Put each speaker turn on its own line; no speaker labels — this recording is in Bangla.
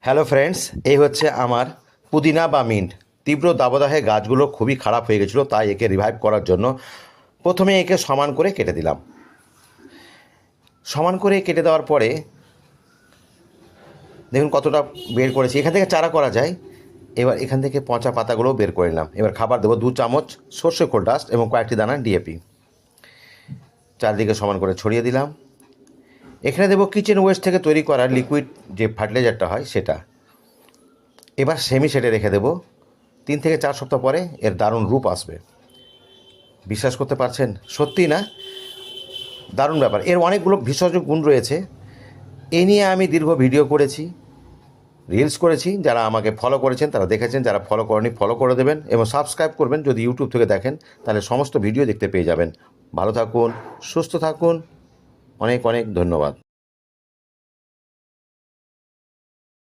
হ্যালো ফ্রেন্ডস, এই হচ্ছে আমার পুদিনা বা মিন্ট। তীব্র দাবদাহে গাছগুলো খুবই খারাপ হয়ে গেছিলো, তাই একে রিভাইভ করার জন্য প্রথমে একে সমান করে কেটে দিলাম। সমান করে কেটে দেওয়ার পরে দেখুন কতটা বের করেছি। এখান থেকে চারা করা যায়। এবার এখান থেকে পচা পাতাগুলোও বের করে নিলাম। এবার খাবার দেবো 2 চামচ সর্ষে খোল ডাস্ট এবং কয়েকটি দানা ডিএপি। চারদিকে সমান করে ছড়িয়ে দিলাম। এখানে দেবো কিচেন ওয়েস্ট থেকে তৈরি করা লিকুইড যে ফার্টিলাইজারটা হয় সেটা। এবার সেমি সেটে রেখে দেবো। 3 থেকে 4 সপ্তাহ পরে এর দারুণ রূপ আসবে। বিশ্বাস করতে পারছেন? সত্যি না? দারুণ ব্যাপার। এর অনেকগুলো ভেষজ গুণ রয়েছে। এই নিয়ে আমি দীর্ঘ ভিডিও করেছি, রিলস করেছি। যারা আমাকে ফলো করেছেন তারা দেখেছেন, যারা ফলো করেনি ফলো করে দেবেন এবং সাবস্ক্রাইব করবেন। যদি ইউটিউব থেকে দেখেন তাহলে সমস্ত ভিডিও দেখতে পেয়ে যাবেন। ভালো থাকুন, সুস্থ থাকুন। অনেক অনেক ধন্যবাদ।